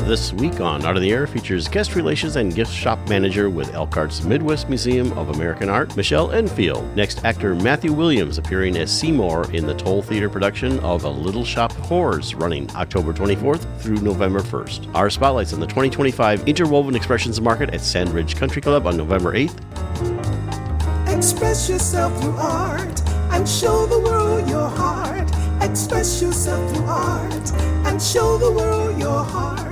This week on Art of the Air features guest relations and gift shop manager with Elkhart's Midwest Museum of American Art, Michelle Enfield. Next, actor Matthew Williams appearing as Seymour in the Toll Theater production of A Little Shop of Horrors, running October 24th through November 1st. Our spotlights on the 2025 Interwoven Expressions Market at Sandridge Country Club on November 8th. Express yourself through art and show the world your heart. Express yourself through art and show the world your heart.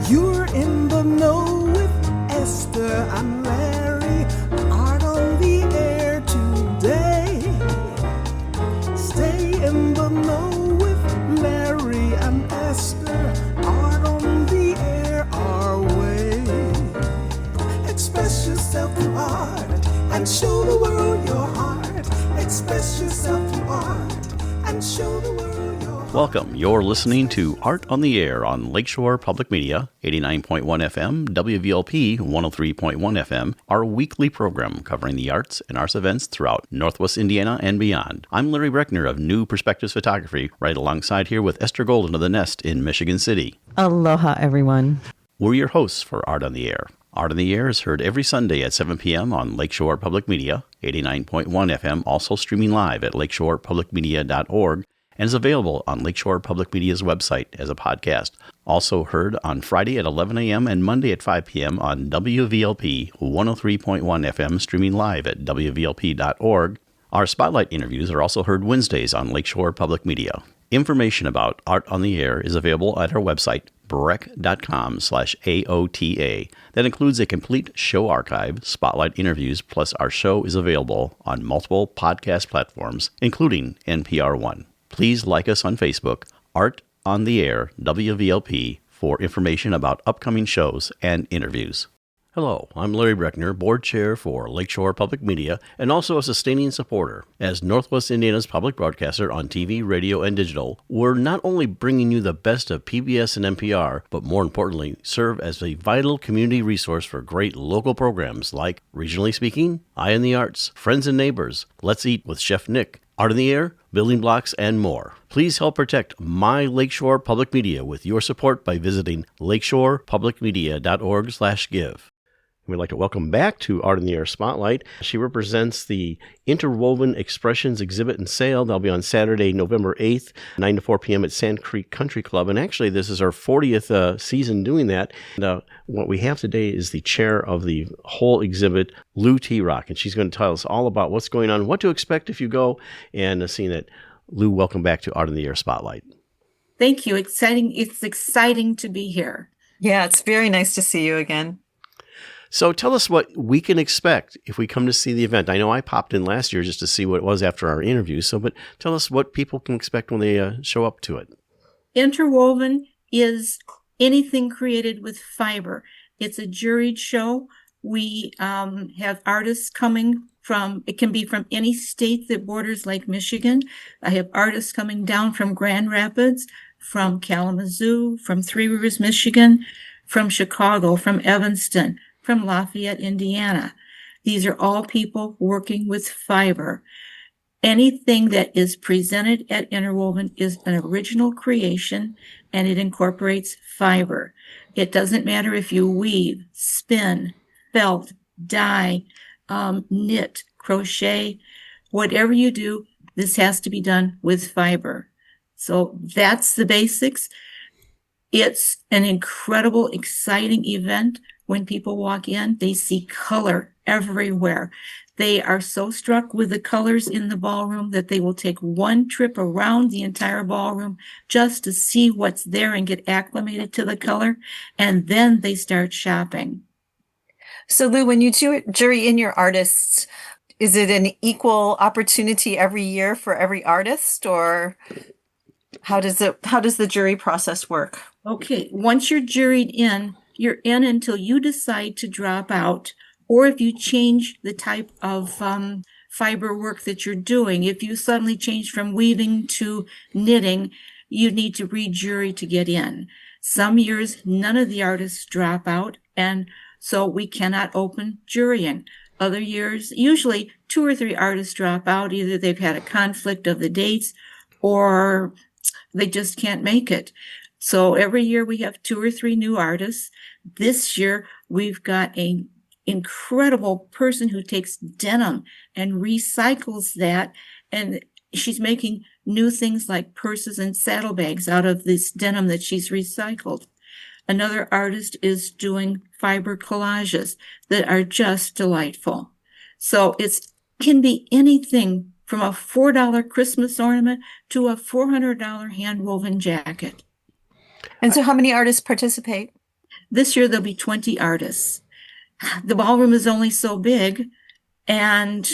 You're in the know with Esther and Larry. Art on the air today. Stay in the know with Larry and Esther. Art on the air our way. Express yourself through art and show the world your heart. Express yourself through art and show the world your heart. Welcome. You're listening to Art on the Air on Lakeshore Public Media, 89.1 FM, WVLP 103.1 FM, our weekly program covering the arts and arts events throughout Northwest Indiana and beyond. I'm Larry Breckner of New Perspectives Photography, right alongside here with Esther Golden of The Nest in Michigan City. Aloha, everyone. We're your hosts for Art on the Air. Art on the Air is heard every Sunday at 7 p.m. on Lakeshore Public Media, 89.1 FM, also streaming live at lakeshorepublicmedia.org, and is available on Lakeshore Public Media's website as a podcast. Also heard on Friday at 11 a.m. and Monday at 5 p.m. on WVLP 103.1 FM, streaming live at wvlp.org. Our spotlight interviews are also heard Wednesdays on Lakeshore Public Media. Information about Art on the Air is available at our website, breck.com/AOTA. That includes a complete show archive, spotlight interviews, plus our show is available on multiple podcast platforms, including NPR One. Please like us on Facebook, Art on the Air, WVLP, for information about upcoming shows and interviews. Hello, I'm Larry Breckner, Board Chair for Lakeshore Public Media and also a sustaining supporter. As Northwest Indiana's public broadcaster on TV, radio, and digital, we're not only bringing you the best of PBS and NPR, but more importantly, serve as a vital community resource for great local programs like Regionally Speaking, Eye on the Arts, Friends and Neighbors, Let's Eat with Chef Nick, Art on the Air, Building Blocks, and more. Please help protect my Lakeshore Public Media with your support by visiting lakeshorepublicmedia.org/give. We'd like to welcome back to Art in the Air Spotlight. She represents the Interwoven Expressions exhibit and sale. They'll be on Saturday, November 8th, 9 to 4 p.m. at Sand Creek Country Club. And actually, this is our 40th season doing that. And what we have today is the chair of the whole exhibit, Lou T. Rock. And she's going to tell us all about what's going on, what to expect if you go, and seeing it. Lou, welcome back to Art in the Air Spotlight. Thank you. Exciting. It's exciting to be here. Yeah, it's very nice to see you again. So tell us what we can expect if we come to see the event. I know I popped in last year just to see what it was after our interview. But tell us what people can expect when they show up to it. Interwoven is anything created with fiber. It's a juried show. We have artists coming from, it can be from any state that borders like Michigan. I have artists coming down from Grand Rapids, from Kalamazoo, from Three Rivers, Michigan, from Chicago, from Evanston, from Lafayette, Indiana. These are all people working with fiber. Anything that is presented at Interwoven is an original creation, and it incorporates fiber. It doesn't matter if you weave, spin, felt, dye, knit, crochet, whatever you do, this has to be done with fiber. So that's the basics. It's an incredible, exciting event. When people walk in, they see color everywhere. They are so struck with the colors in the ballroom that they will take one trip around the entire ballroom just to see what's there and get acclimated to the color. And then they start shopping. So Lou, when you jury in your artists, is it an equal opportunity every year for every artist, or how does the jury process work? Okay, once you're juried in, you're in until you decide to drop out, or if you change the type of fiber work that you're doing. If you suddenly change from weaving to knitting, you need to re-jury to get in. Some years, none of the artists drop out, and so we cannot open jurying. Other years, usually 2 or 3 artists drop out. Either they've had a conflict of the dates or they just can't make it. So every year we have 2 or 3 new artists. This year we've got an incredible person who takes denim and recycles that, and she's making new things like purses and saddlebags out of this denim that she's recycled. Another artist is doing fiber collages that are just delightful. So it can be anything from a $4 Christmas ornament to a $400 hand-woven jacket. And so how many artists participate? This year there'll be 20 artists. The ballroom is only so big, and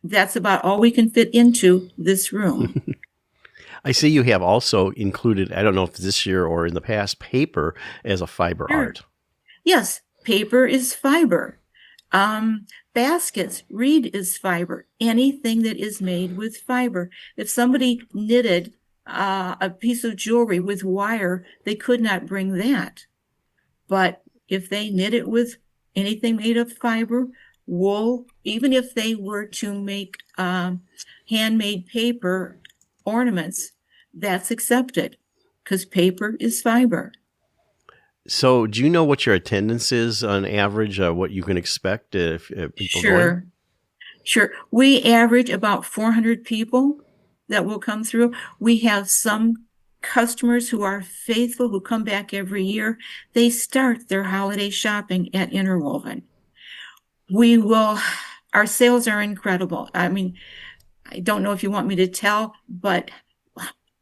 that's about all we can fit into this room. I see you have also included, I don't know if this year or in the past, paper as a fiber art. Yes, paper is fiber. Baskets, reed is fiber. Anything that is made with fiber. If somebody knitted a piece of jewelry with wire, they could not bring that. But if they knit it with anything made of fiber, wool, even if they were to make handmade paper ornaments, that's accepted because paper is fiber. So do you know what your attendance is on average, what you can expect if people go? Sure. We average about 400 people that will come through. We have some customers who are faithful, who come back every year. They start their holiday shopping at Interwoven. Our sales are incredible. I mean, I don't know if you want me to tell, but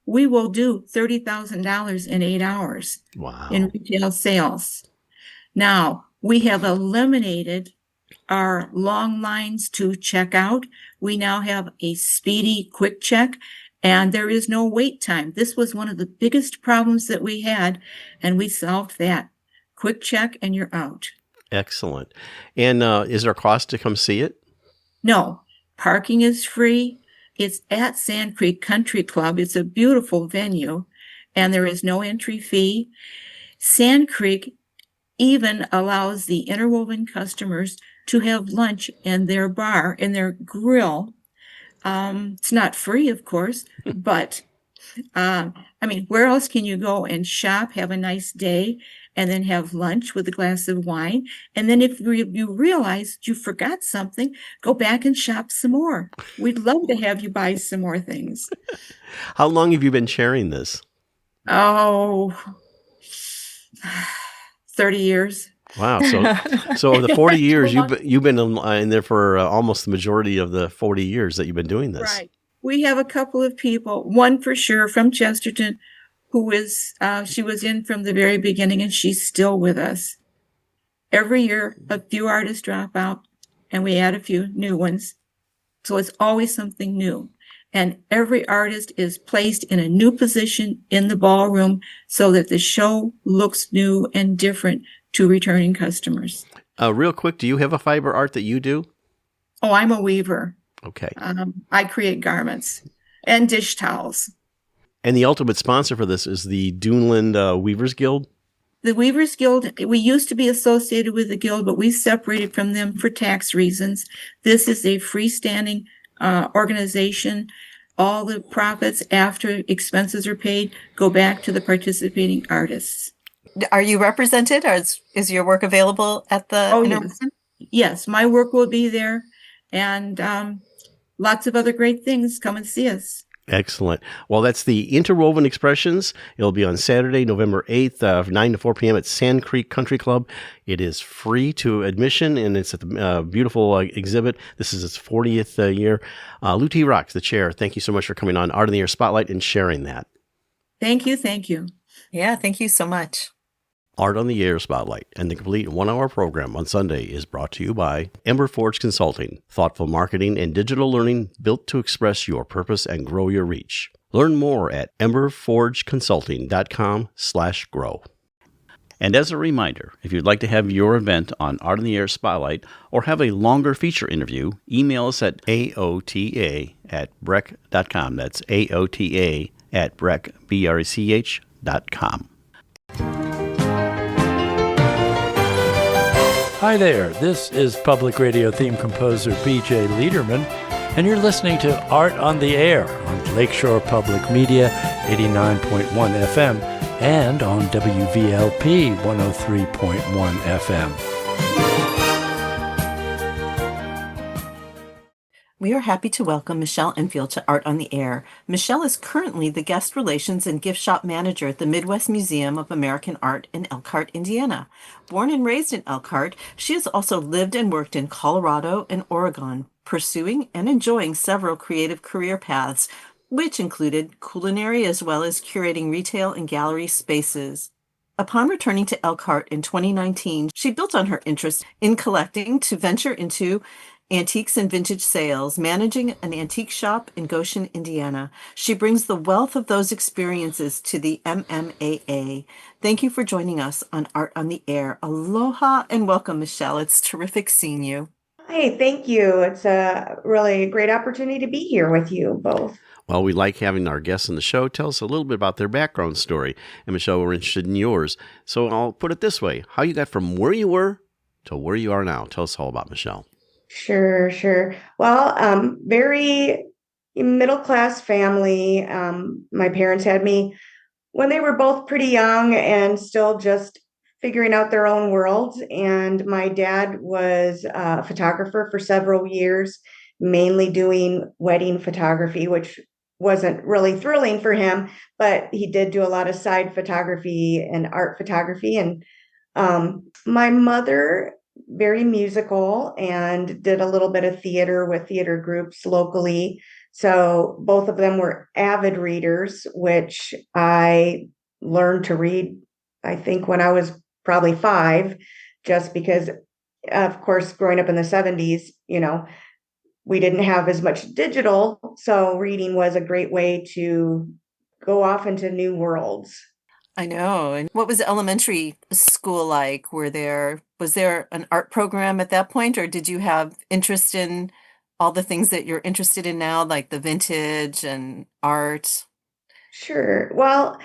we will do $30,000 in 8 hours. Wow. In retail sales. Now, we have eliminated our long lines to check out. We now have a speedy quick check, and there is no wait time. This was one of the biggest problems that we had, and we solved that. Quick check and you're out. Excellent. And is there a cost to come see it? No, parking is free. It's at Sand Creek Country Club. It's a beautiful venue, and there is no entry fee. Sand Creek even allows the Interwoven customers to have lunch in their bar, in their grill. It's not free, of course, but I mean, where else can you go and shop, have a nice day, and then have lunch with a glass of wine? And then if you realize you forgot something, go back and shop some more. We'd love to have you buy some more things. How long have you been sharing this? Oh, 30 years. Wow. So the 40 years, you've been in there for almost the majority of the 40 years that you've been doing this. Right. We have a couple of people, one for sure from Chesterton, who is, she was in from the very beginning, and she's still with us. Every year, a few artists drop out, and we add a few new ones. So it's always something new. And every artist is placed in a new position in the ballroom so that the show looks new and different to returning customers. Real quick, do you have a fiber art that you do? Oh, I'm a weaver. Okay. I create garments and dish towels. And the ultimate sponsor for this is the Duneland Weavers Guild? The Weavers Guild, we used to be associated with the guild, but we separated from them for tax reasons. This is a freestanding organization. All the profits after expenses are paid go back to the participating artists. Are you represented, or is your work available at the Interwoven? Yes, my work will be there, and lots of other great things. Come and see us. Excellent. Well, that's the Interwoven Expressions. It'll be on Saturday, November 8th, 9 to 4 p.m. at Sand Creek Country Club. It is free to admission, and it's at the beautiful exhibit. This is its 40th year. Lou T. Rocks, the chair, thank you so much for coming on Art in the Air Spotlight and sharing that. Thank you. Thank you. Yeah, thank you so much. Art on the Air Spotlight and the complete 1-hour program on Sunday is brought to you by Ember Forge Consulting, thoughtful marketing and digital learning built to express your purpose and grow your reach. Learn more at emberforgeconsulting.com/grow. And as a reminder, if you'd like to have your event on Art on the Air Spotlight or have a longer feature interview, email us at aota@brech.com. That's aota@brech.com. Hi there, this is public radio theme composer B.J. Liederman, and you're listening to Art on the Air on Lakeshore Public Media, 89.1 FM, and on WVLP 103.1 FM. We are happy to welcome Michelle Enfield to Art on the Air. Michelle is currently the Guest Relations and Gift Shop Manager at the Midwest Museum of American Art in Elkhart, Indiana. Born and raised in Elkhart, she has also lived and worked in Colorado and Oregon, pursuing and enjoying several creative career paths, which included culinary as well as curating retail and gallery spaces. Upon returning to Elkhart in 2019, she built on her interest in collecting to venture into antiques and vintage sales, managing an antique shop in Goshen, Indiana. She brings the wealth of those experiences to the MMAA. Thank you for joining us on Art on the Air. Aloha and welcome, Michelle. It's terrific seeing you. Hey, thank you. It's a really great opportunity to be here with you both. Well, we like having our guests on the show tell us a little bit about their background story. And Michelle, we're interested in yours. So I'll put it this way. How you got from where you were to where you are now. Tell us all about Michelle. Sure. Well, very middle-class family. My parents had me when they were both pretty young and still just figuring out their own worlds. And my dad was a photographer for several years, mainly doing wedding photography, which wasn't really thrilling for him, but he did do a lot of side photography and art photography. And my mother, very musical, and did a little bit of theater with theater groups locally. So both of them were avid readers, which I learned to read, I think, when I was probably 5, just because, of course, growing up in the 70s, we didn't have as much digital. So reading was a great way to go off into new worlds. I know. And what was elementary school like? Was there an art program at that point, or did you have interest in all the things that you're interested in now, like the vintage and art? Sure. Well,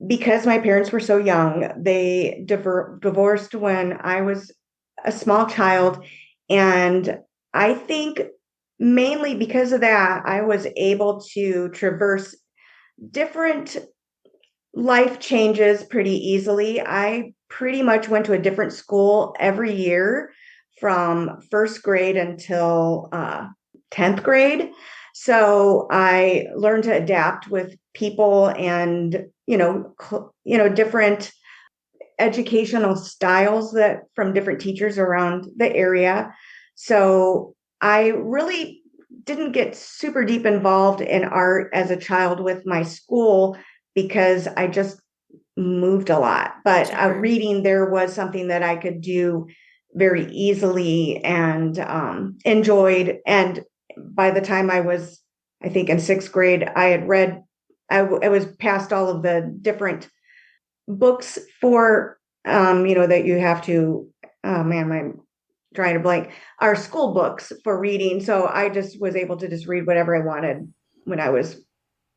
because my parents were so young, they divorced when I was a small child. And I think mainly because of that, I was able to traverse different life changes pretty easily. I pretty much went to a different school every year from first grade until 10th grade. So I learned to adapt with people and, different educational styles that from different teachers around the area. So I really didn't get super deep involved in art as a child with my school because I just moved a lot. But reading there was something that I could do very easily and enjoyed. And by the time I was, I think in 6th grade, I had read, I was past all of the different books for, that you have to, I'm trying to blank, our school books for reading. So I just was able to just read whatever I wanted when I was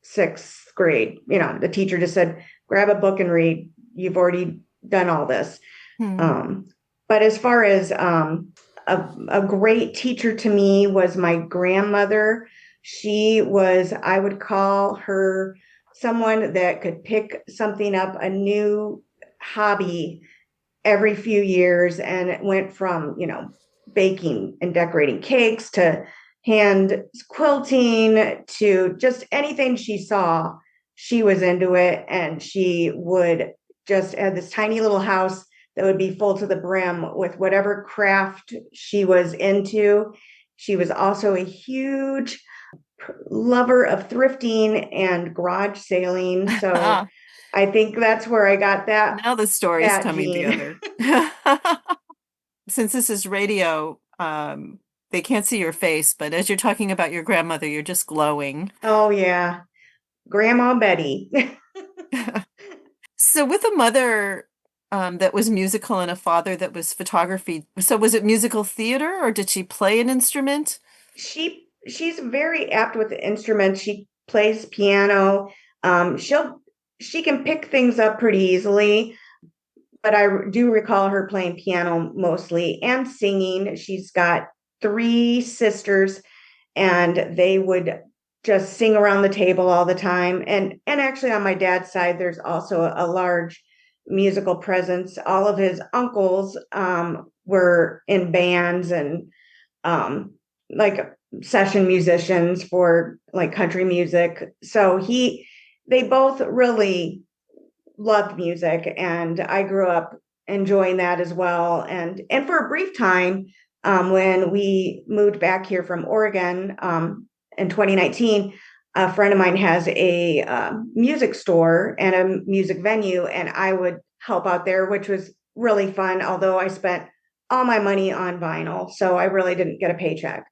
6th grade. The teacher just said, grab a book and read. You've already done all this. But as far as a great teacher to me was my grandmother. She was, I would call her someone that could pick something up, a new hobby every few years. And it went from, baking and decorating cakes to hand quilting to just anything she saw, she was into it. And she would just have this tiny little house that would be full to the brim with whatever craft she was into. She was also a huge lover of thrifting and garage sailing. So I think that's where I got that. Now the story's coming gene. together. Since this is radio, they can't see your face, but as you're talking about your grandmother, you're just glowing. Oh, yeah. Grandma Betty. So with a mother that was musical and a father that was photography, so was it musical theater or did she play an instrument? She's very apt with the instruments. She plays piano. She can pick things up pretty easily. But I do recall her playing piano mostly and singing. She's got 3 sisters, and they would just sing around the table all the time. And actually on my dad's side, there's also a large musical presence. All of his uncles were in bands and like session musicians for like country music. So they both really loved music, and I grew up enjoying that as well. And for a brief time, when we moved back here from Oregon in 2019, a friend of mine has a music store and a music venue, and I would help out there, which was really fun. Although I spent all my money on vinyl, so I really didn't get a paycheck.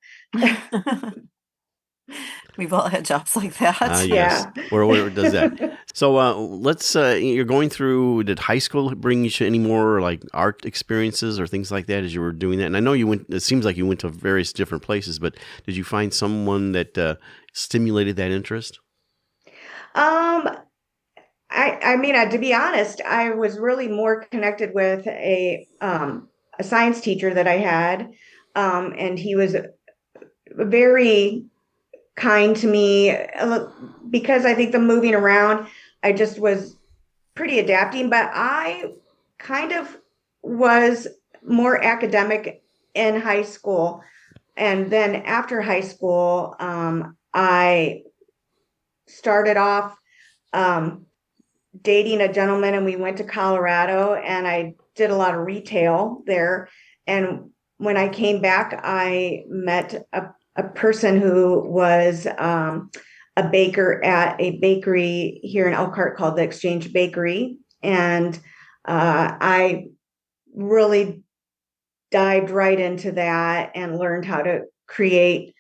We've all had jobs like that. Yes. Yeah. Where does that? So let's. You're going through. Did high school bring you to any more like art experiences or things like that as you were doing that? And I know you went. It seems like you went to various different places, but did you find someone that stimulated that interest? I mean, to be honest, I was really more connected with a science teacher that I had, and he was very kind to me because I think the moving around, I just was pretty adapting, but I kind of was more academic in high school. And then after high school, I started off dating a gentleman, and we went to Colorado, and I did a lot of retail there. And when I came back, I met a person who was a baker at a bakery here in Elkhart called the Exchange Bakery. And I really dived right into that and learned how to create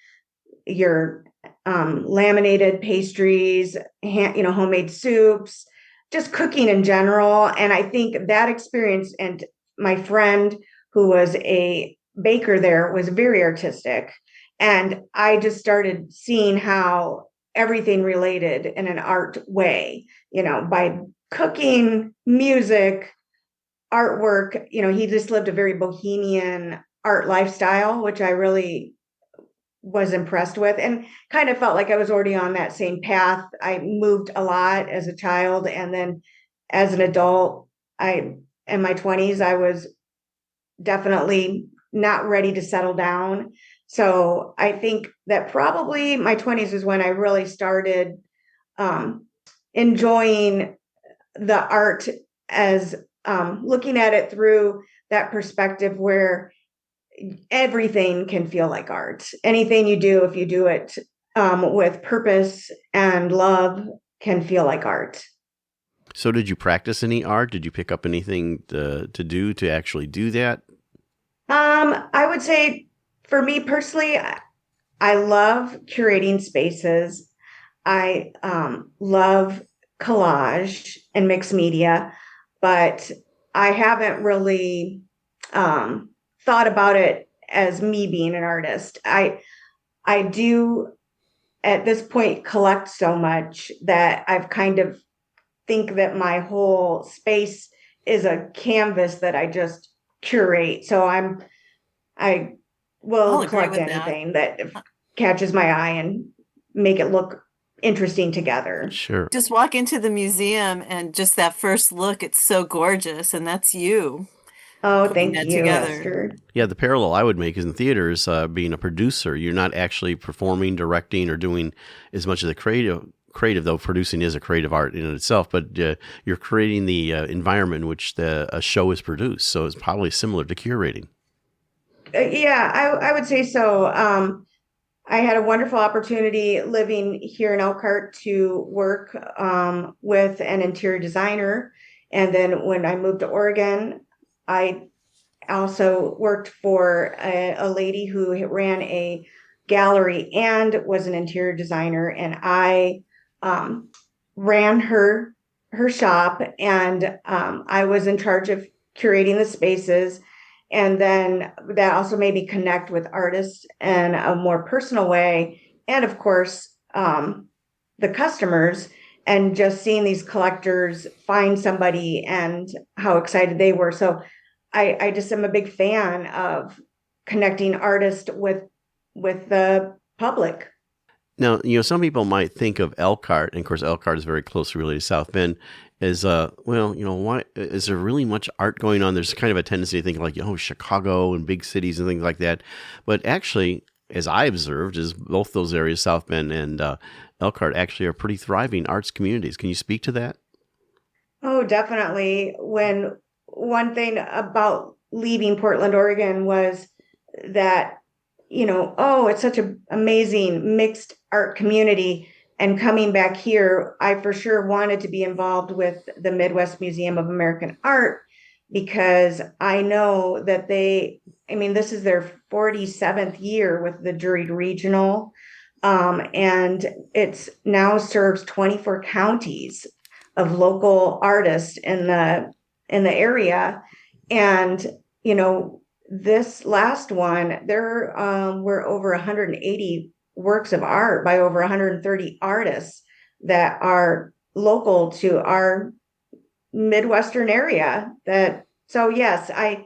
your laminated pastries, homemade soups, just cooking in general. And I think that experience, and my friend who was a baker there was very artistic. And I just started seeing how everything related in an art way, by cooking, music, artwork. He just lived a very bohemian art lifestyle, which I really was impressed with, and kind of felt like I was already on that same path. I moved a lot as a child, and then as an adult, in my 20s, I was definitely not ready to settle down. So I think that probably my 20s is when I really started enjoying the art as looking at it through that perspective where everything can feel like art. Anything you do, if you do it with purpose and love, can feel like art. So did you practice any art? Did you pick up anything to do to actually do that? I would say for me personally, I love curating spaces. I love collage and mixed media, but I haven't really thought about it as me being an artist. I do at this point collect so much that I've kind of think that my whole space is a canvas that I just curate. So I will collect anything that catches my eye and make it look interesting together. Sure. Just walk into the museum and just that first look, it's so gorgeous, and that's you. Oh, thank you, together. Esther. Yeah, the parallel I would make is in theaters, being a producer, you're not actually performing, directing, or doing as much of the creative, though producing is a creative art in itself, but you're creating the environment in which a show is produced. So it's probably similar to curating. Yeah, I would say so. I had a wonderful opportunity living here in Elkhart to work with an interior designer. And then when I moved to Oregon, I also worked for a lady who ran a gallery and was an interior designer. And I ran her shop, and I was in charge of curating the spaces. And then that also made me connect with artists in a more personal way. And of course, the customers, and just seeing these collectors find somebody and how excited they were. So I just am a big fan of connecting artists with the public. Now, some people might think of Elkhart, and of course, Elkhart is very closely related to South Bend, as, why is there really much art going on? There's kind of a tendency to think like, Chicago and big cities and things like that. But actually, as I observed, is both those areas, South Bend and Elkhart, actually are pretty thriving arts communities. Can you speak to that? Oh, definitely. When one thing about leaving Portland, Oregon was that, it's such an amazing mixed art community. And coming back here, I for sure wanted to be involved with the Midwest Museum of American Art because I know that this is their 47th year with the Juried Regional. And it's now serves 24 counties of local artists in the area. And, this last one, there were over 180 works of art by over 130 artists that are local to our Midwestern area. So yes, I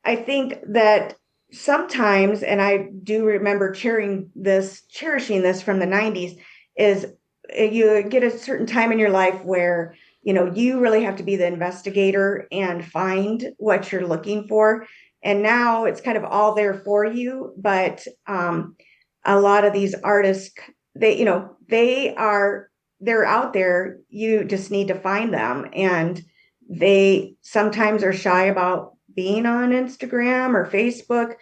think that sometimes, and I do remember cherishing this from the 90s, is you get a certain time in your life where, you really have to be the investigator and find what you're looking for. And now it's kind of all there for you. But a lot of these artists, they're out there. You just need to find them. And they sometimes are shy about being on Instagram or Facebook.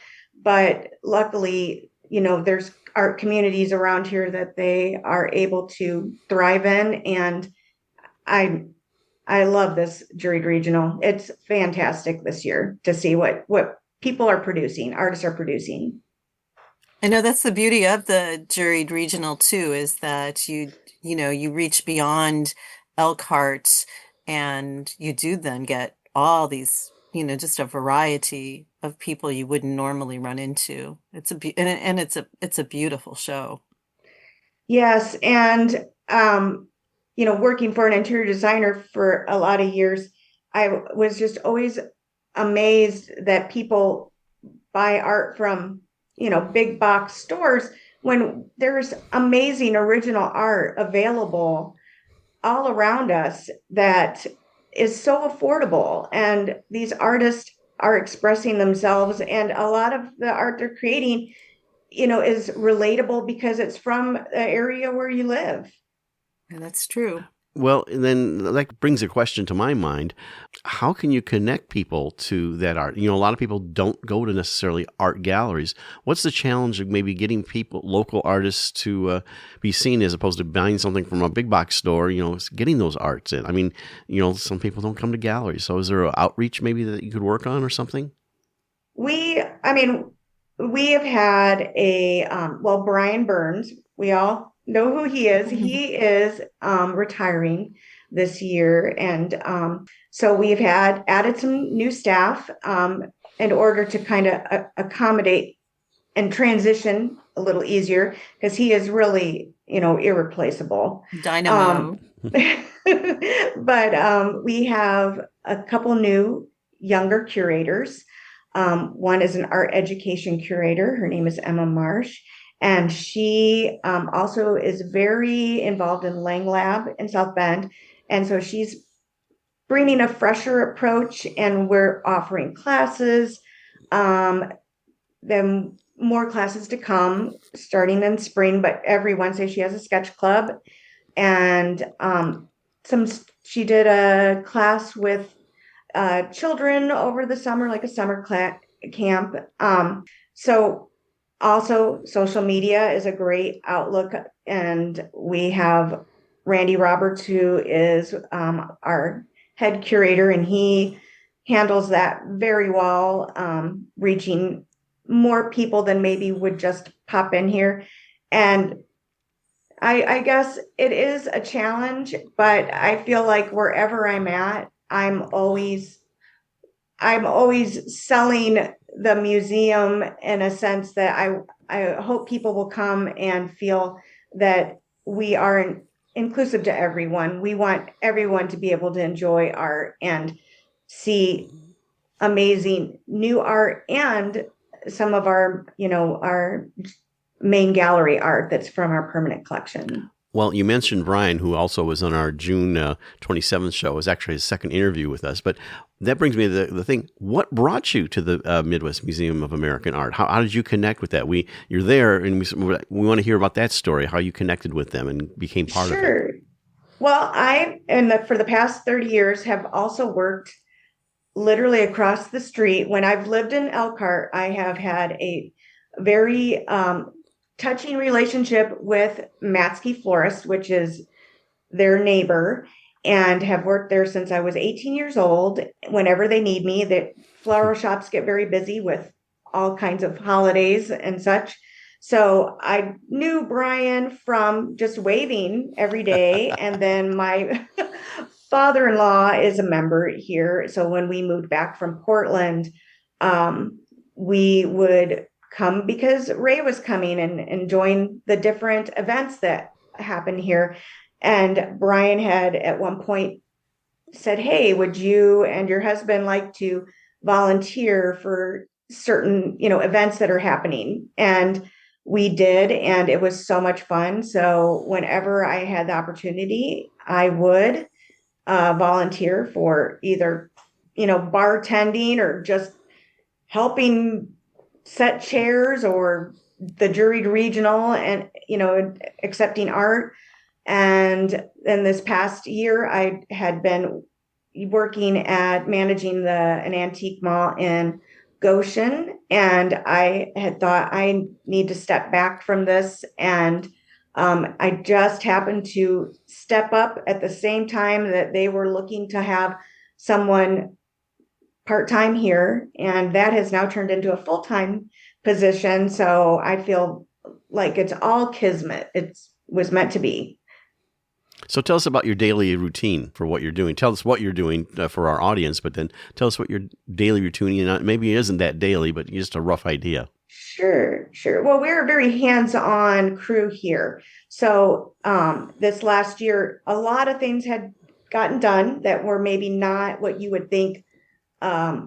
But luckily, there's art communities around here that they are able to thrive in. And I love this Juried Regional. It's fantastic this year to see what people are producing, artists are producing. I know that's the beauty of the Juried Regional too, is that you reach beyond Elkhart and you do then get all these, just a variety of people you wouldn't normally run into. It's a beautiful show. Yes, and working for an interior designer for a lot of years, I was just always amazed that people buy art from, big box stores when there's amazing original art available all around us that is so affordable. And these artists are expressing themselves, and a lot of the art they're creating, is relatable because it's from the area where you live. And that's true. Well, and then that brings a question to my mind. How can you connect people to that art? A lot of people don't go to necessarily art galleries. What's the challenge of maybe getting people, local artists, to be seen as opposed to buying something from a big box store, getting those arts in? I mean, some people don't come to galleries. So is there an outreach maybe that you could work on or something? We have had Brian Burns, we all know who he is. He is retiring this year. And so we've added some new staff in order to kind of accommodate and transition a little easier because he is really, irreplaceable. Dynamo. But we have a couple new younger curators. One is an art education curator. Her name is Emma Marsh. And she also is very involved in Lang Lab in South Bend. And so she's bringing a fresher approach, and we're offering classes. Then more classes to come starting in spring, but every Wednesday she has a sketch club. And she did a class with children over the summer, like a summer camp. So also, social media is a great outlook, and we have Randy Roberts, who is our head curator, and he handles that very well, reaching more people than maybe would just pop in here. And I guess it is a challenge, but I feel like wherever I'm at, I'm always selling the museum in a sense that I hope people will come and feel that we are inclusive to everyone. We want everyone to be able to enjoy art and see amazing new art, and some of our main gallery art that's from our permanent collection. Well, you mentioned Brian, who also was on our June 27th show. It was actually his second interview with us. But that brings me to the thing. What brought you to the Midwest Museum of American Art? How did you connect with that? You're there, and we want to hear about that story, how you connected with them and became part of it. Sure. Well, for the past 30 years, have also worked literally across the street. When I've lived in Elkhart, I have had a very touching relationship with Matsky Florist, which is their neighbor, and have worked there since I was 18 years old. Whenever they need me, the flower shops get very busy with all kinds of holidays and such. So I knew Brian from just waving every day. And then my father-in-law is a member here. So when we moved back from Portland, we would come because Ray was coming and join the different events that happen here. And Brian had at one point said, "Hey, would you and your husband like to volunteer for certain, events that are happening?" And we did, and it was so much fun. So whenever I had the opportunity, I would volunteer for either, bartending or just helping set chairs or the juried regional and, accepting art. And then this past year, I had been working at managing an antique mall in Goshen, and I had thought I need to step back from this. And I just happened to step up at the same time that they were looking to have someone part-time here, and that has now turned into a full-time position. So I feel like it's all kismet. It was meant to be. So tell us about your daily routine for what you're doing. Tell us what you're doing for our audience, but then tell us what your daily routine, and maybe it isn't that daily, but just a rough idea. Sure. Well, we're a very hands-on crew here. So this last year, a lot of things had gotten done that were maybe not what you would think a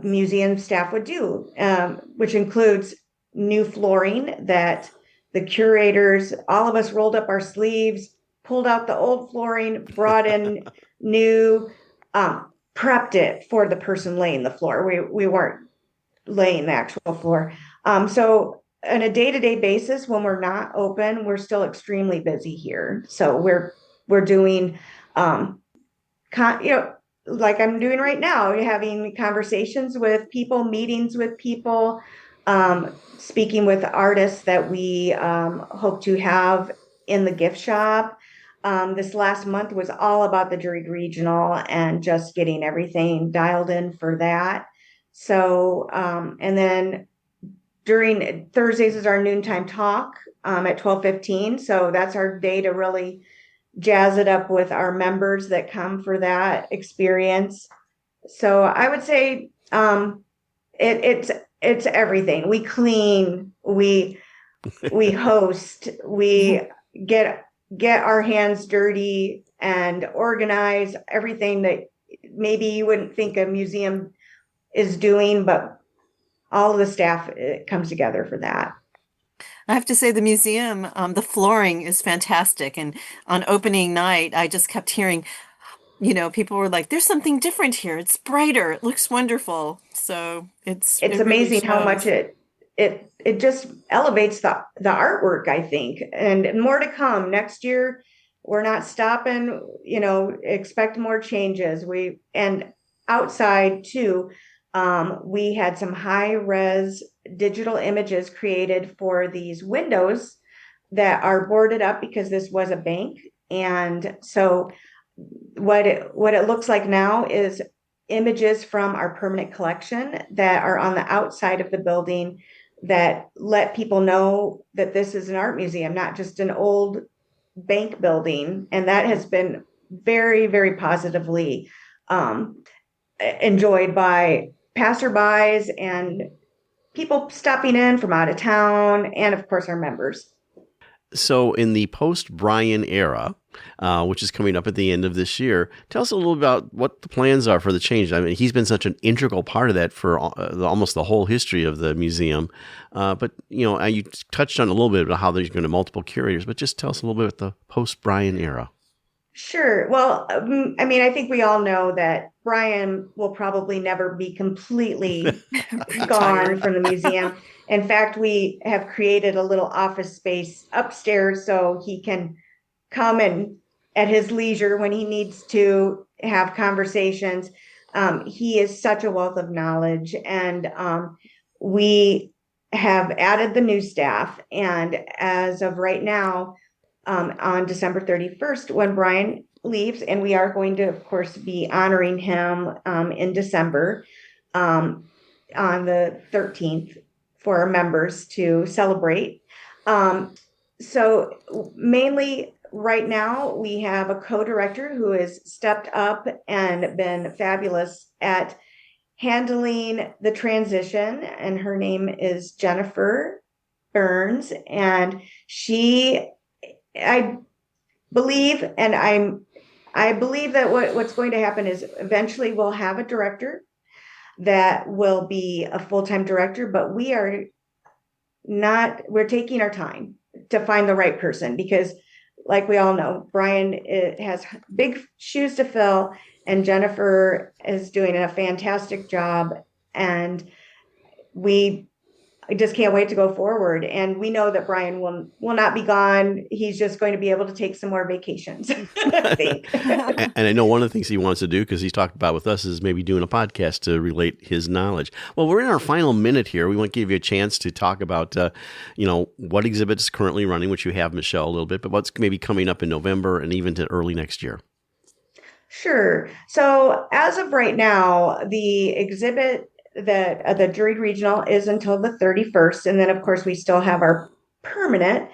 museum staff would do, which includes new flooring that the curators, all of us rolled up our sleeves, pulled out the old flooring, brought in new, prepped it for the person laying the floor. We weren't laying the actual floor. So on a day-to-day basis, when we're not open, we're still extremely busy here. So we're doing, like I'm doing right now, having conversations with people, meetings with people, speaking with artists that we hope to have in the gift shop. This last month was all about the juried regional and just getting everything dialed in for that. So, and then during Thursdays is our noontime talk at 12:15. So that's our day to really jazz it up with our members that come for that experience. So I would say it's everything. We clean, we host, we get our hands dirty and organize everything that maybe you wouldn't think a museum is doing, but all of the staff comes together for that. I have to say the museum, the flooring is fantastic. And on opening night, I just kept hearing, people were like, "There's something different here. It's brighter. It looks wonderful." So it really amazing how shows. much it just elevates the artwork, I think, and more to come next year. We're not stopping, expect more changes. And outside too, we had some high res digital images created for these windows that are boarded up because this was a bank. And so what it looks like now is images from our permanent collection that are on the outside of the building that let people know that this is an art museum, not just an old bank building. And that has been very, very positively enjoyed by passerbys and people stopping in from out of town, and of course our members. So in the post-Brian era, which is coming up at the end of this year, tell us a little about what the plans are for the change. I mean, he's been such an integral part of that for almost the whole history of the museum. But, you touched on a little bit about how there's going to multiple curators, but just tell us a little bit about the post-Brian era. Sure. Well, I think we all know that Brian will probably never be completely gone from the museum. In fact, we have created a little office space upstairs so he can come and at his leisure when he needs to have conversations. He is such a wealth of knowledge, and we have added the new staff. And as of right now, on December 31st, when Brian leaves, and we are going to, of course, be honoring him in December on the 13th for our members to celebrate. So mainly right now, we have a co-director who has stepped up and been fabulous at handling the transition, and her name is Jennifer Burns, and I believe that what's going to happen is eventually we'll have a director that will be a full-time director, but we're taking our time to find the right person, because like we all know, Brian has big shoes to fill, and Jennifer is doing a fantastic job, and I just can't wait to go forward. And we know that Brian will not be gone. He's just going to be able to take some more vacations, I think. And I know one of the things he wants to do, because he's talked about with us, is maybe doing a podcast to relate his knowledge. Well, we're in our final minute here. We want to give you a chance to talk about, what exhibit is currently running, which you have, Michelle, a little bit, but what's maybe coming up in November and even to early next year. Sure. So as of right now, the exhibit that the Juried Regional is until the 31st. And then, of course, we still have our permanent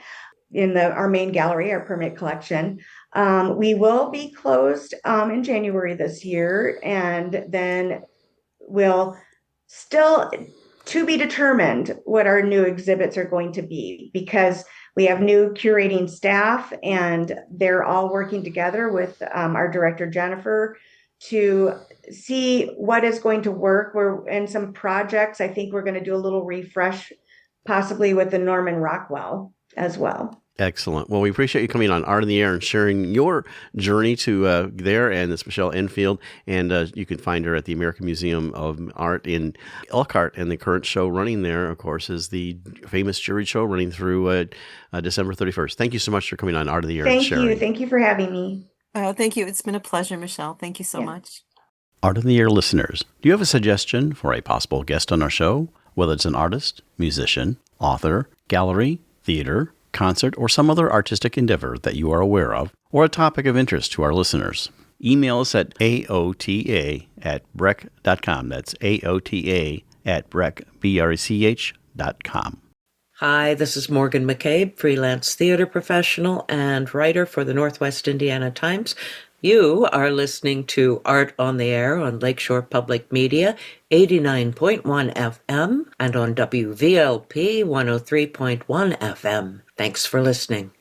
in our main gallery, our permanent collection. We will be closed in January this year, and then we'll still to be determined what our new exhibits are going to be, because we have new curating staff, and they're all working together with our director, Jennifer, to see what is going to work. We're in some projects. I think we're going to do a little refresh, possibly with the Norman Rockwell as well. Excellent. Well, we appreciate you coming on Art in the Air and sharing your journey to there. And it's Michelle Enfield, and you can find her at the American Museum of Art in Elkhart. And the current show running there, of course, is the famous Jury Show running through December 31st. Thank you so much for coming on Art of the Air and sharing. Thank you. Thank you for having me. Oh, thank you. It's been a pleasure, Michelle. Thank you so much. Art in the Air listeners, do you have a suggestion for a possible guest on our show? Whether it's an artist, musician, author, gallery, theater, concert, or some other artistic endeavor that you are aware of, or a topic of interest to our listeners, email us at aota@brech.com. That's aota@brech.com. Hi, this is Morgan McCabe, freelance theater professional and writer for the Northwest Indiana Times. You are listening to Art on the Air on Lakeshore Public Media, 89.1 FM, and on WVLP 103.1 FM. Thanks for listening.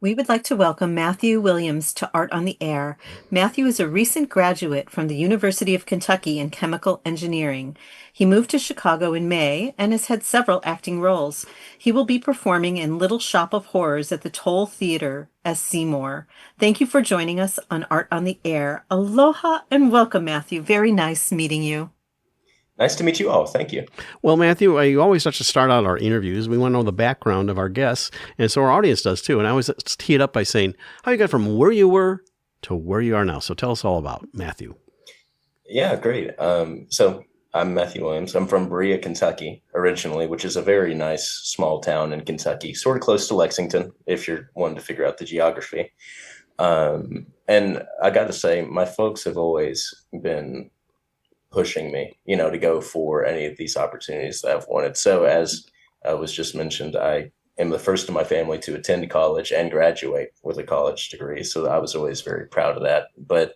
We would like to welcome Matthew Williams to Art on the Air. Matthew is a recent graduate from the University of Kentucky in chemical engineering. He moved to Chicago in May and has had several acting roles. He will be performing in Little Shop of Horrors at the Toll Theater as Seymour. Thank you for joining us on Art on the Air. Aloha and welcome, Matthew. Very nice meeting you. Nice to meet you all. Thank you. Well, Matthew, you always like to start out our interviews. We want to know the background of our guests, and so our audience does too. And I always tee it up by saying how you got from where you were to where you are now. So tell us all about Matthew. Yeah, great. So I'm Matthew Williams. I'm from Berea, Kentucky, originally, which is a very nice small town in Kentucky, sort of close to Lexington, if you're wanting to figure out the geography. And I got to say, my folks have always been pushing me, to go for any of these opportunities that I've wanted. So as was just mentioned, I am the first in my family to attend college and graduate with a college degree. So I was always very proud of that. But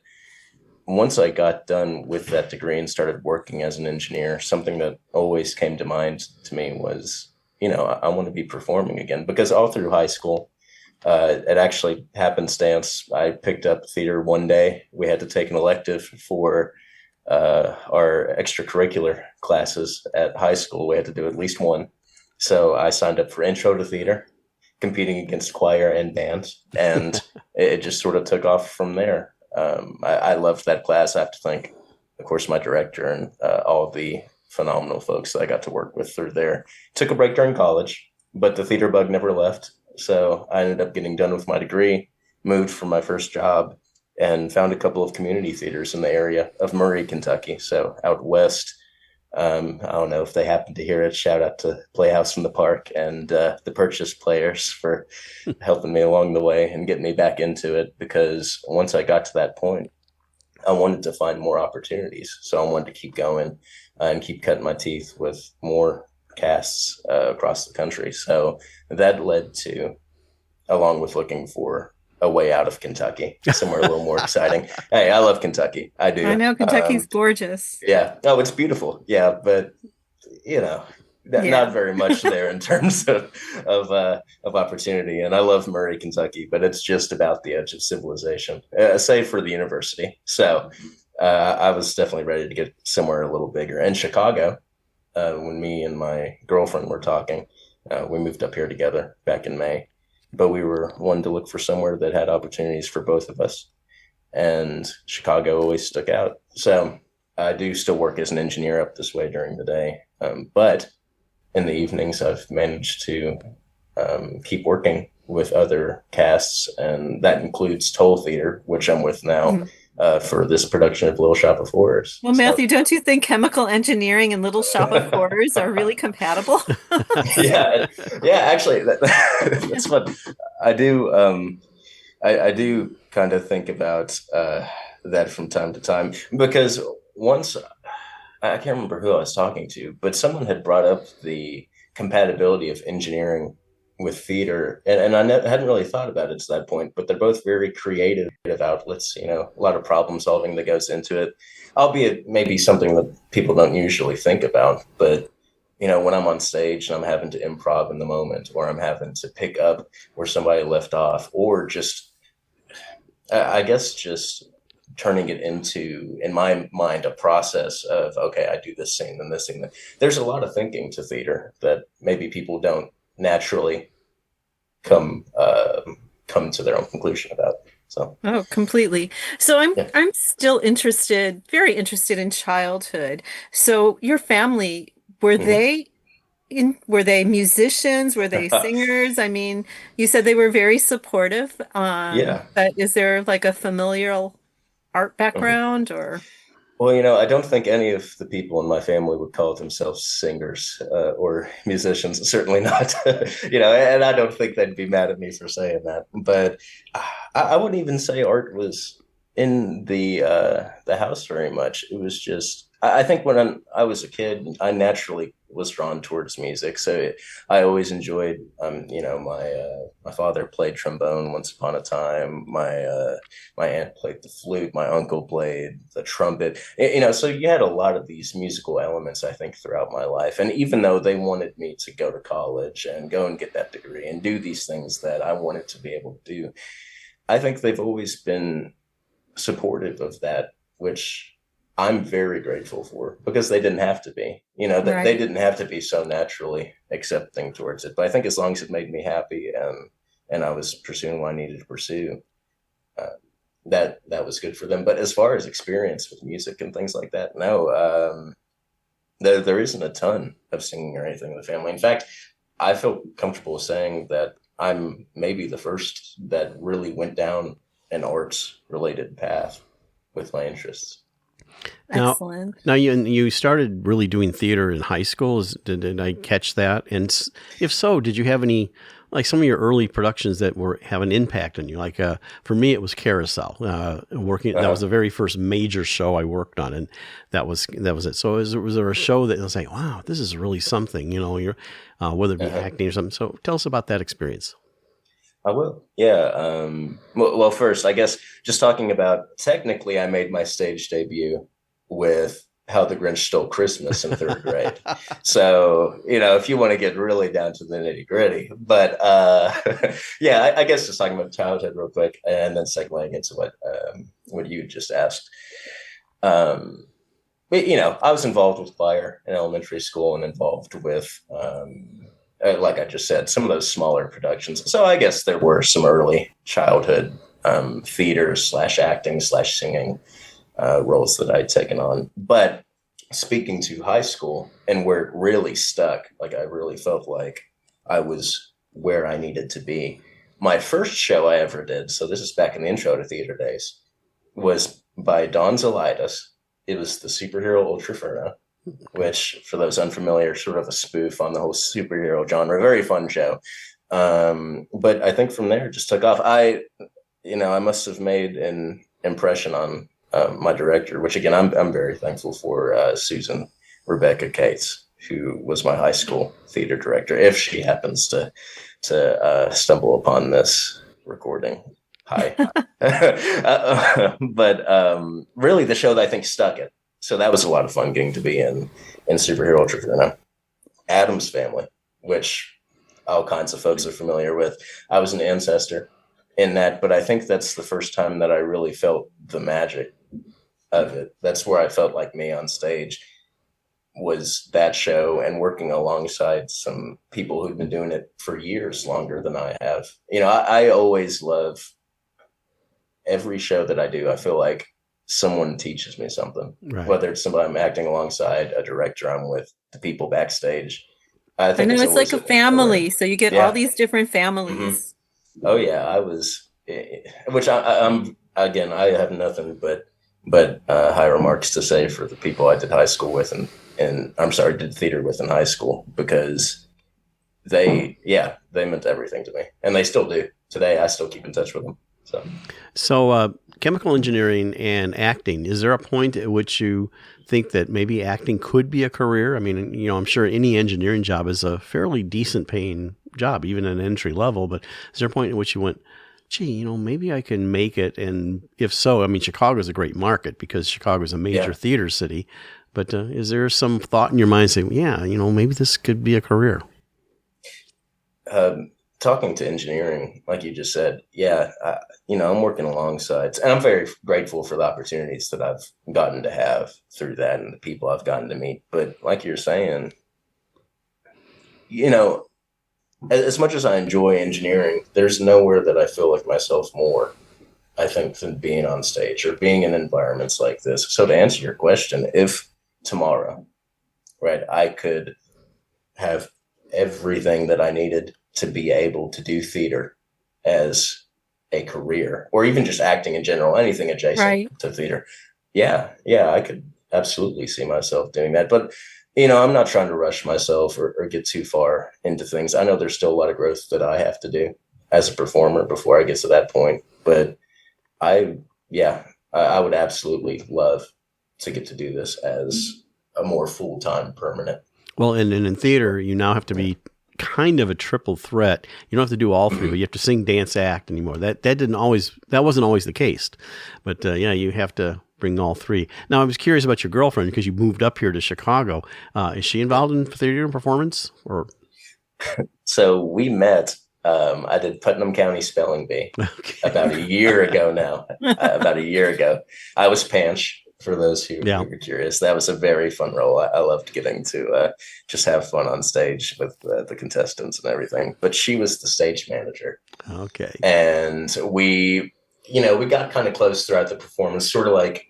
once I got done with that degree and started working as an engineer, something that always came to mind to me was, I want to be performing again, because all through high school, It actually happenstance. I picked up theater one day. We had to take an elective for our extracurricular classes at high school. We had to do at least one. So I signed up for intro to theater, competing against choir and band, and it just sort of took off from there. I loved that class. I have to thank, of course, my director and all the phenomenal folks that I got to work with through there. Took a break during college, but the theater bug never left. So I ended up getting done with my degree, moved for my first job, and found a couple of community theaters in the area of Murray, Kentucky. So out west. I don't know if they happen to hear it. Shout out to Playhouse in the Park and the Purchase Players for helping me along the way and getting me back into it. Because once I got to that point, I wanted to find more opportunities. So I wanted to keep going and keep cutting my teeth with more casts across the country. So that led to, along with looking for a way out of Kentucky, somewhere a little more exciting. Hey, I love Kentucky. I do. I know Kentucky's gorgeous. Yeah. Oh, it's beautiful. Yeah. But, not very much there in terms of opportunity. And I love Murray, Kentucky, but it's just about the edge of civilization, save for the university. So I was definitely ready to get somewhere a little bigger. And Chicago, when me and my girlfriend were talking, we moved up here together back in May. But we were wanting to look for somewhere that had opportunities for both of us. And Chicago always stuck out. So I do still work as an engineer up this way during the day. But in the evenings, I've managed to keep working with other casts. And that includes Toll Theater, which I'm with now. For this production of Little Shop of Horrors. Well, Matthew, don't you think chemical engineering and Little Shop of Horrors are really compatible? yeah, actually, that's fun. I do. I do kind of think about that from time to time, because once, I can't remember who I was talking to, but someone had brought up the compatibility of engineering with theater, and I hadn't really thought about it to that point, but they're both very creative outlets, a lot of problem solving that goes into it, albeit maybe something that people don't usually think about. But when I'm on stage and I'm having to improv in the moment, or I'm having to pick up where somebody left off, or just, I guess, just turning it into, in my mind, a process of, okay, I do this scene, then this scene. There's a lot of thinking to theater that maybe people don't naturally come to their own conclusion about. So completely. So I'm still very interested in childhood. So your family, were they musicians? Were they singers? I mean, you said they were very supportive. But is there like a familial art background or? Well, I don't think any of the people in my family would call themselves singers or musicians. Certainly not, and I don't think they'd be mad at me for saying that. But I wouldn't even say art was in the house very much. It was just, I think when I was a kid, I naturally was drawn towards music. So I always enjoyed, my father played trombone once upon a time. My aunt played the flute. My uncle played the trumpet. So you had a lot of these musical elements, I think, throughout my life. And even though they wanted me to go to college and go and get that degree and do these things that I wanted to be able to do, I think they've always been supportive of that, which I'm very grateful for, because they didn't have to be, Right. They didn't have to be so naturally accepting towards it. But I think as long as it made me happy and I was pursuing what I needed to pursue, that was good for them. But as far as experience with music and things like that, no, there isn't a ton of singing or anything in the family. In fact, I feel comfortable saying that I'm maybe the first that really went down an arts related path with my interests. Excellent. Now you started really doing theater in high school. Did I catch that? And if so, did you have any, like some of your early productions that have an impact on you? Like for me, it was Carousel. That was the very first major show I worked on, and that was it. So was there a show that was like, wow, this is really something? You're whether it be acting or something. So tell us about that experience. I will. Yeah. Well, first, I guess just talking about, technically, I made my stage debut with How the Grinch Stole Christmas in third grade. So, if you want to get really down to the nitty gritty, but yeah, I guess just talking about childhood real quick, and then segueing into what you just asked. I was involved with choir in elementary school and involved with, like I just said, some of those smaller productions. So I guess there were some early childhood theater / acting / singing roles that I'd taken on. But speaking to high school and where it really stuck, like I really felt like I was where I needed to be. My first show I ever did, so this is back in the intro to theater days, was by Don Zolaitis. It was the superhero Ultraferno, which, for those unfamiliar, sort of a spoof on the whole superhero genre. Very fun show. But I think from there it just took off. I must have made an impression on my director, which again, I'm very thankful for, Susan Rebecca Cates, who was my high school theater director, if she happens to stumble upon this recording. Hi. But really the show that I think stuck it. So that was a lot of fun getting to be in Superhero Ultraferno. Addams Family, which all kinds of folks are familiar with. I was an ancestor in that, but I think that's the first time that I really felt the magic of it. That's where I felt like me on stage, was that show, and working alongside some people who've been doing it for years longer than I have. I always love every show that I do. I feel like someone teaches me something, Right. Whether it's somebody I'm acting alongside, a director I'm with, the people backstage. I think know it's like a family, so you get all these different families. Oh yeah, I was, which I'm again, I have nothing but high remarks to say for the people I did high school with, and did theater with in high school, because they meant everything to me, and they still do today. I still keep in touch with them. So chemical engineering and acting, is there a point at which you think that maybe acting could be a career? I mean, I'm sure any engineering job is a fairly decent paying job, even at an entry level, but is there a point at which you went, gee, maybe I can make it? And if so, I mean, Chicago is a great market because Chicago is a major theater city, but is there some thought in your mind saying, maybe this could be a career? Talking to engineering, like you just said, I'm working alongside, and I'm very grateful for the opportunities that I've gotten to have through that and the people I've gotten to meet. But like you're saying, as much as I enjoy engineering, there's nowhere that I feel like myself more, I think, than being on stage or being in environments like this. So to answer your question, if tomorrow, right, I could have everything that I needed to be able to do theater as a career, or even just acting in general, anything adjacent to theater. Yeah, I could absolutely see myself doing that. But, I'm not trying to rush myself or get too far into things. I know there's still a lot of growth that I have to do as a performer before I get to that point. But I would absolutely love to get to do this as a more full-time permanent. Well, and in theater, you now have to be kind of a triple threat. You don't have to do all three, but you have to sing, dance, act anymore. That wasn't always the case. But you have to bring all three. Now, I was curious about your girlfriend because you moved up here to Chicago. Is she involved in theater and performance? Or so we met. I did Putnam County Spelling Bee about a year ago now. About a year ago, I was Panch. For those who were curious, that was a very fun role. I loved getting to just have fun on stage with the contestants and everything. But she was the stage manager. Okay. And we got kind of close throughout the performance, sort of like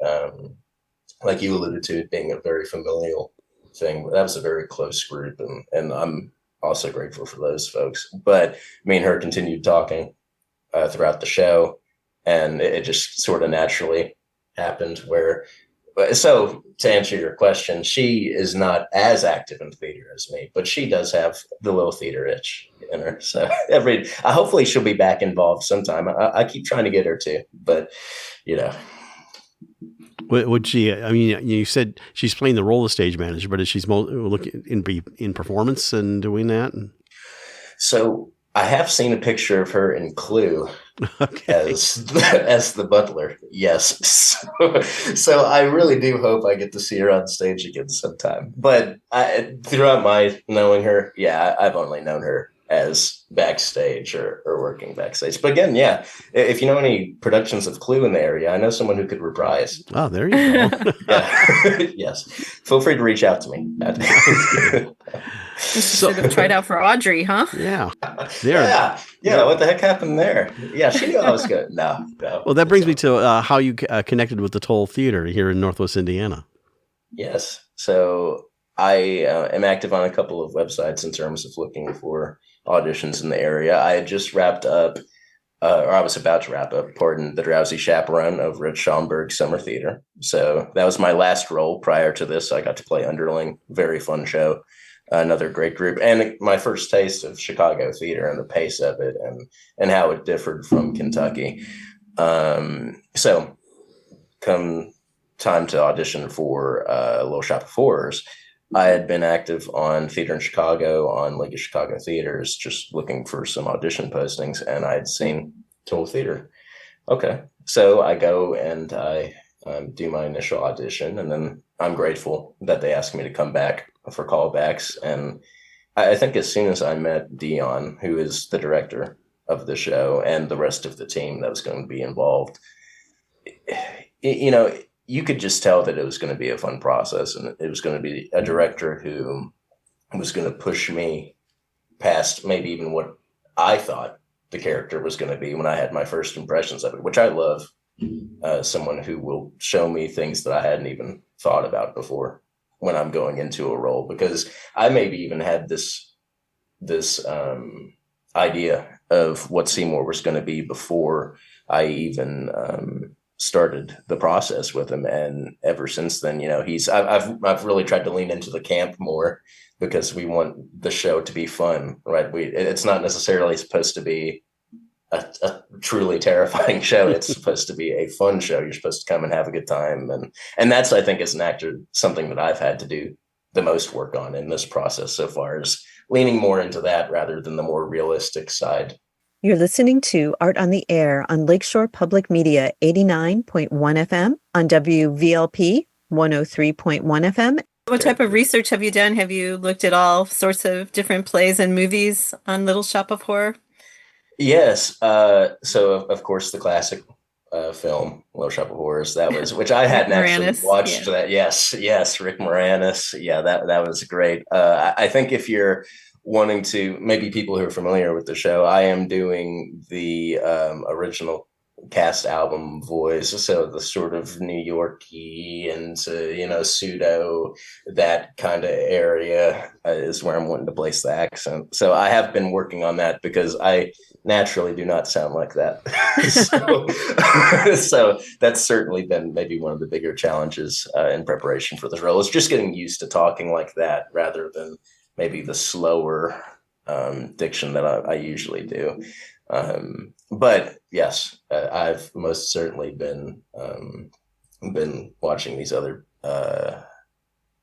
you alluded to, it being a very familial thing. But that was a very close group, and I'm also grateful for those folks. But me and her continued talking throughout the show, and it just sort of naturally happened so to answer your question, she is not as active in theater as me, but she does have the little theater itch in her. So hopefully she'll be back involved sometime. I keep trying to get her to, but would she? I mean, you said she's playing the role of stage manager, but is she's looking in performance and doing that? So I have seen a picture of her in Clue Okay. as the butler. Yes. So I really do hope I get to see her on stage again sometime. But throughout my knowing her, yeah, I've only known her as backstage or working backstage. But again, yeah, if you know any productions of Clue in the area, I know someone who could reprise. Oh, there you go. Yeah. Yes. Feel free to reach out to me. You should have tried out for Audrey, huh? Yeah. Yeah. What the heck happened there? Yeah, she knew I was good. No. Well, that brings me to how you connected with the Toll Theater here in Northwest Indiana. Yes. So I am active on a couple of websites in terms of looking for auditions in the area. I had just wrapped up, or I was about to wrap up, The Drowsy Chaperone over at Schaumburg Summer Theater. So that was my last role. Prior to this, I got to play Underling. Very fun show. Another great group, and my first taste of Chicago theater and the pace of it, and how it differed from Kentucky. So come time to audition for Little Shop of Horrors, I had been active on Theater in Chicago, on League of Chicago Theaters, just looking for some audition postings, and I had seen Toll Theater. Okay, so I go and I do my initial audition, and then I'm grateful that they asked me to come back for callbacks. And I think as soon as I met Dion, who is the director of the show, and the rest of the team that was going to be involved, you could just tell that it was going to be a fun process, and it was going to be a director who was going to push me past maybe even what I thought the character was going to be when I had my first impressions of it, which I love. Someone who will show me things that I hadn't even thought about before when I'm going into a role, because I maybe even had this idea of what Seymour was going to be before I even started the process with him. And ever since then, I've really tried to lean into the camp more, because we want the show to be fun, right? It's not necessarily supposed to be a truly terrifying show. It's supposed to be a fun show. You're supposed to come and have a good time. And that's, I think, as an actor, something that I've had to do the most work on in this process so far, is leaning more into that rather than the more realistic side. You're listening to Art on the Air on Lakeshore Public Media 89.1 FM, on WVLP 103.1 FM. What type of research have you done? Have you looked at all sorts of different plays and movies on Little Shop of Horror? Yes. So of course the classic film Little Shop of Horrors, which I hadn't actually watched. That. Yes, Rick Moranis. Yeah, that was great. I think if you're wanting to, maybe people who are familiar with the show, I am doing the original cast album voice, so the sort of New Yorky and pseudo, that kind of area is where I'm wanting to place the accent. So I have been working on that, because I naturally do not sound like that. So that's certainly been maybe one of the bigger challenges in preparation for this role, is just getting used to talking like that rather than maybe the slower diction that I usually do. But yes, I've most certainly been watching these other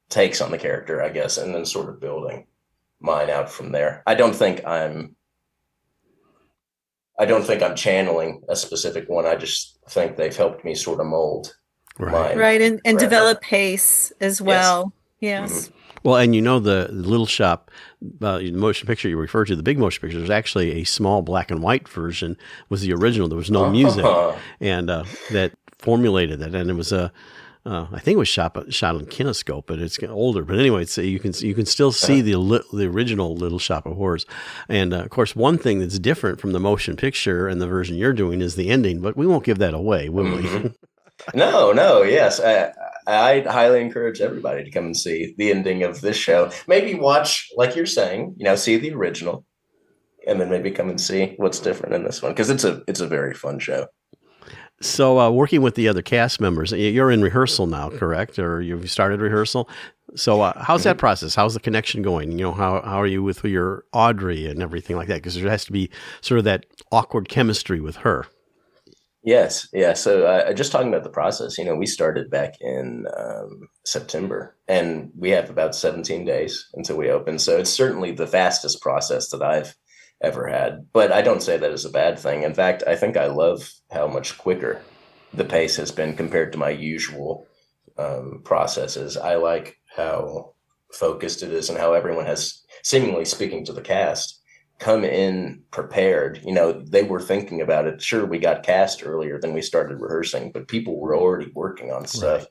takes on the character, I guess, and then sort of building mine out from there. I don't think I'm channeling a specific one. I just think they've helped me sort of mold mine. Right, and develop pace as well. Yes. Mm-hmm. Well, and the Little Shop, the motion picture you referred to, the big motion picture, there's actually a small black and white version, was the original. There was no music, and that formulated that. And it was I think it was shot on Kinescope, but it's older. But anyway, you can still see the original Little Shop of Horrors. And of course, one thing that's different from the motion picture and the version you're doing is the ending. But we won't give that away, will we? No, yes. I'd highly encourage everybody to come and see the ending of this show. Maybe watch, like you're saying, see the original, and then maybe come and see what's different in this one, because it's a very fun show. So working with the other cast members, you're in rehearsal now, correct? Or you've started rehearsal? So how's that process? How's the connection going? How are you with your Audrey and everything like that? Because there has to be sort of that awkward chemistry with her. Yes. Yeah. So just talking about the process, we started back in September, and we have about 17 days until we open. So it's certainly the fastest process that I've ever had. But I don't say that as a bad thing. In fact, I think I love how much quicker the pace has been compared to my usual processes. I like how focused it is and how everyone has, seemingly speaking to the cast, come in prepared. They were thinking about it. Sure, we got cast earlier than we started rehearsing, but people were already working on stuff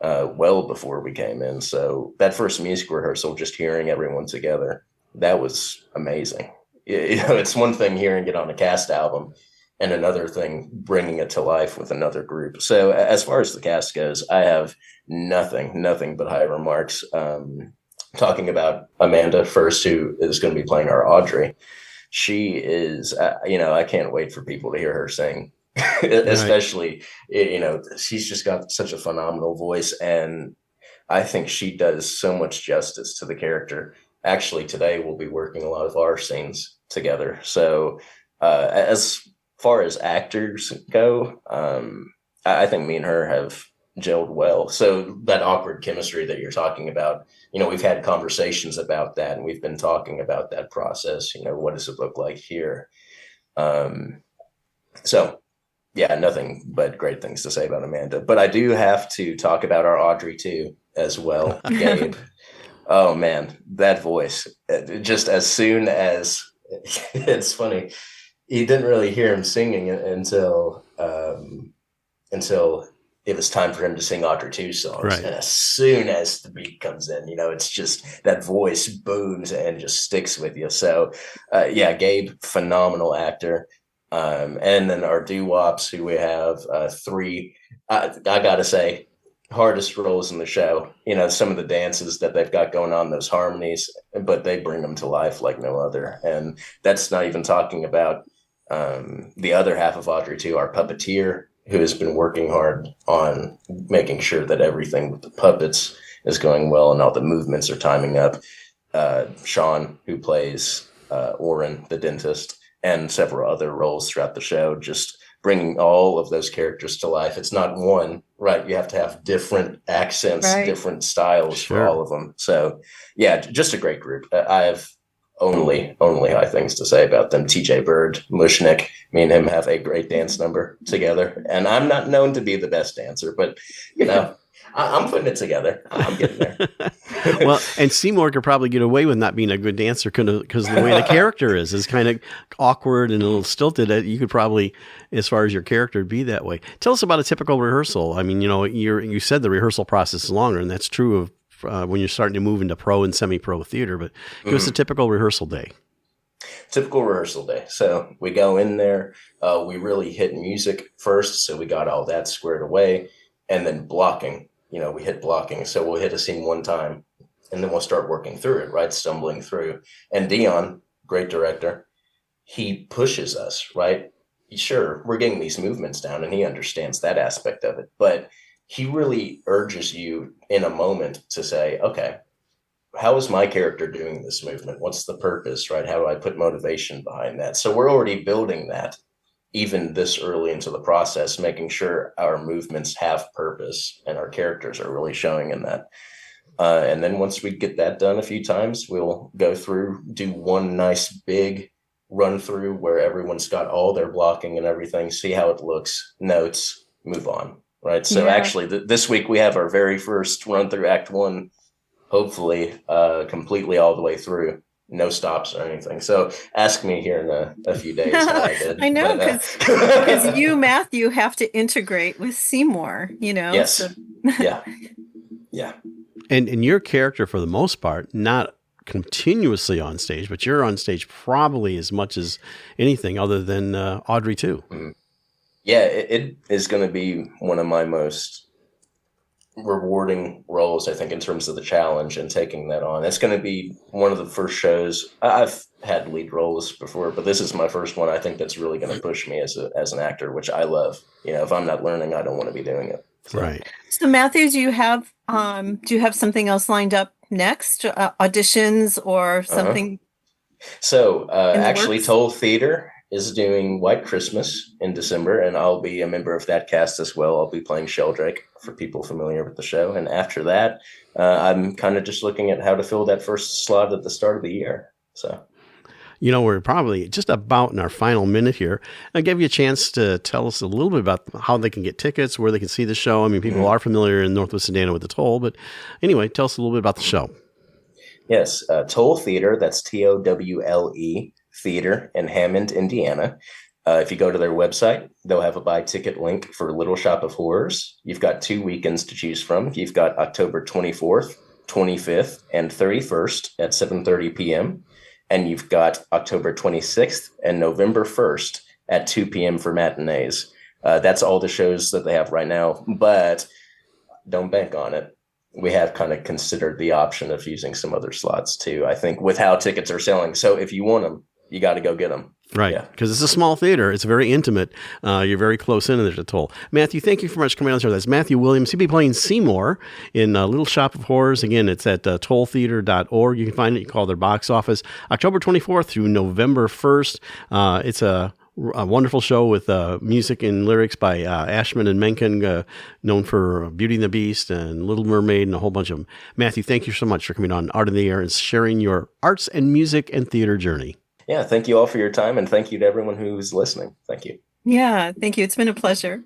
well before we came in. So that first music rehearsal, just hearing everyone together, that was amazing. It's one thing hearing it on a cast album and another thing bringing it to life with another group. So as far as the cast goes, I have nothing but high remarks. Talking about Amanda first, who is going to be playing our Audrey. She is, I can't wait for people to hear her sing, especially, she's just got such a phenomenal voice. And I think she does so much justice to the character. Actually, today we'll be working a lot of our scenes together. So as far as actors go, I think me and her have gelled well. So that awkward chemistry that you're talking about, we've had conversations about that, and we've been talking about that process. What does it look like here? So yeah, nothing but great things to say about Amanda. But I do have to talk about our Audrey too, as well, Gabe. Oh man, that voice! Just as soon as it's funny, you didn't really hear him singing until it was time for him to sing Audrey 2 songs. Right. And as soon as the beat comes in, it's just that voice booms and just sticks with you. So, Gabe, phenomenal actor. And then our doo-wops, who we have 3, I got to say, hardest roles in the show. Some of the dances that they've got going on, those harmonies, but they bring them to life like no other. And that's not even talking about the other half of Audrey 2, our puppeteer, who has been working hard on making sure that everything with the puppets is going well and all the movements are timing up. Sean, who plays Orrin, the dentist, and several other roles throughout the show, just bringing all of those characters to life. It's not one, right? You have to have different accents, different styles for all of them. So yeah, just a great group. I have only high things to say about them. TJ Bird, Mushnick, me and him have a great dance number together. And I'm not known to be the best dancer, but I'm putting it together. I'm getting there. Well, and Seymour could probably get away with not being a good dancer because the way the character is kind of awkward and a little stilted. You could probably, as far as your character, be that way. Tell us about a typical rehearsal. I mean, you said the rehearsal process is longer, and that's true of when you're starting to move into pro and semi-pro theater. But give us a typical rehearsal day. Typical rehearsal day. So we go in there. We really hit music first, so we got all that squared away, and then blocking. We hit blocking. So we'll hit a scene one time, and then we'll start working through it, right? Stumbling through. And Dion, great director, he pushes us, right? Sure, we're getting these movements down, and he understands that aspect of it. But he really urges you in a moment to say, okay, how is my character doing this movement? What's the purpose, right? How do I put motivation behind that? So we're already building that even this early into the process, making sure our movements have purpose and our characters are really showing in that. And then once we get that done a few times, we'll go through, do one nice big run through where everyone's got all their blocking and everything, see how it looks, notes, move on, right? So actually this week we have our very first run through Act 1, hopefully completely all the way through. No stops or anything. So ask me here in a few days how I did. I know, because you, Matthew, have to integrate with Seymour, Yes. So. Yeah. And your character, for the most part, not continuously on stage, but you're on stage probably as much as anything other than Audrey too. Mm-hmm. Yeah, it is going to be one of my most rewarding roles, I think, in terms of the challenge and taking that on. It's going to be one of the first shows. I've had lead roles before, but this is my first one. I think that's really going to push me as an actor, which I love. If I'm not learning, I don't want to be doing it. So. Right. So Matthew, do you have something else lined up next? Auditions or something? So actually, Toll Theater is doing White Christmas in December, and I'll be a member of that cast as well. I'll be playing Sheldrake for people familiar with the show. And after that, I'm kind of just looking at how to fill that first slot at the start of the year. So we're probably just about in our final minute here. I'll give you a chance to tell us a little bit about how they can get tickets, where they can see the show. I mean, people are familiar in Northwest Indiana with the Toll, but anyway, tell us a little bit about the show. Yes, Toll Theater, that's TOWLE Theater in Hammond, Indiana. If you go to their website, they'll have a buy ticket link for Little Shop of Horrors. You've got 2 weekends to choose from. You've got October 24th, 25th, and 31st at 7:30 p.m. And you've got October 26th and November 1st at 2 p.m. for matinees. That's all the shows that they have right now, but don't bank on it. We have kind of considered the option of using some other slots too, I think, with how tickets are selling. So if you want them, you got to go get them. Right, because it's a small theater. It's very intimate. You're very close in, and there's a toll. Matthew, thank you for much coming on the show. That's Matthew Williams. He'll be playing Seymour in Little Shop of Horrors. Again, it's at tolltheater.org. You can find it. You call their box office. October 24th through November 1st. It's a wonderful show with music and lyrics by Ashman and Menken, known for Beauty and the Beast and Little Mermaid and a whole bunch of them. Matthew, thank you so much for coming on Art in the Air and sharing your arts and music and theater journey. Yeah, thank you all for your time, and thank you to everyone who's listening. Thank you. Yeah, thank you. It's been a pleasure.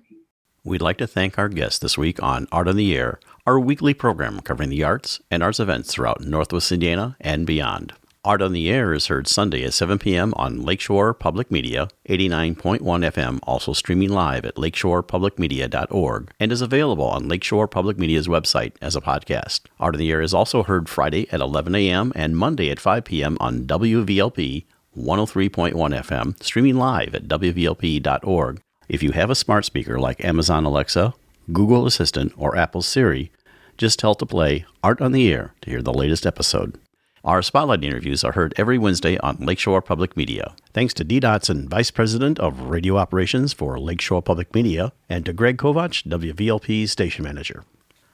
We'd like to thank our guests this week on Art on the Air, our weekly program covering the arts and arts events throughout Northwest Indiana and beyond. Art on the Air is heard Sunday at 7 p.m. on Lakeshore Public Media, 89.1 FM, also streaming live at lakeshorepublicmedia.org, and is available on Lakeshore Public Media's website as a podcast. Art on the Air is also heard Friday at 11 a.m. and Monday at 5 p.m. on WVLP 103.1 FM, streaming live at wvlp.org. If you have a smart speaker like Amazon Alexa, Google Assistant, or Apple Siri, just tell it to play Art on the Air to hear the latest episode. Our Spotlight interviews are heard every Wednesday on Lakeshore Public Media. Thanks to Dee Dotson, Vice President of Radio Operations for Lakeshore Public Media, and to Greg Kovach, WVLP's Station Manager.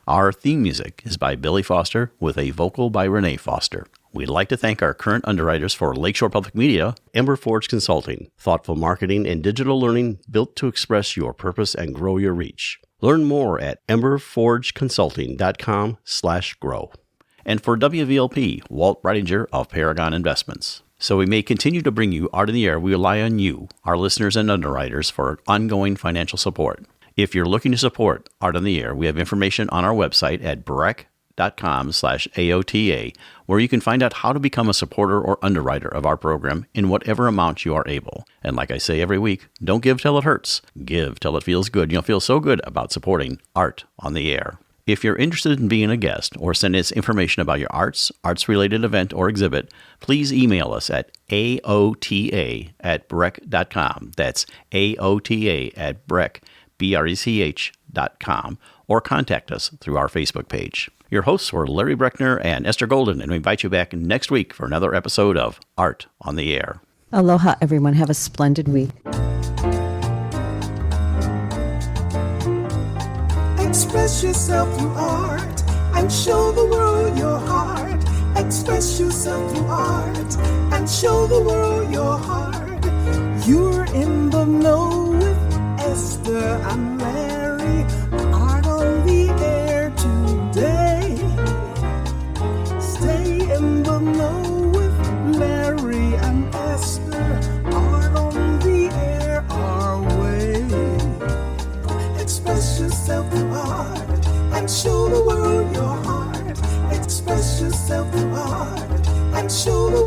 Our theme music is by Billy Foster with a vocal by Renee Foster. We'd like to thank our current underwriters for Lakeshore Public Media, Ember Forge Consulting, thoughtful marketing and digital learning built to express your purpose and grow your reach. Learn more at emberforgeconsulting.com/grow. And for WVLP, Walt Breidinger of Paragon Investments. So we may continue to bring you Art in the Air. We rely on you, our listeners and underwriters, for ongoing financial support. If you're looking to support Art on the Air, we have information on our website at breck.com/AOTA, where you can find out how to become a supporter or underwriter of our program in whatever amount you are able. And like I say every week, don't give till it hurts. Give till it feels good. You'll feel so good about supporting Art on the Air. If you're interested in being a guest or send us information about your arts-related event or exhibit, please email us at aota@breck.com. That's aota@breck.com, or contact us through our Facebook page. Your hosts were Larry Breckner and Esther Golden, and we invite you back next week for another episode of Art on the Air. Aloha, everyone. Have a splendid week. Express yourself through art and show the world your heart. Express yourself through art and show the world your heart. You're in the know with Esther and Larry. Art on the Air today. Stay in the know with Larry and Esther. Art on the Air our way. Express yourself through art and show the world your heart. Express yourself through art and show the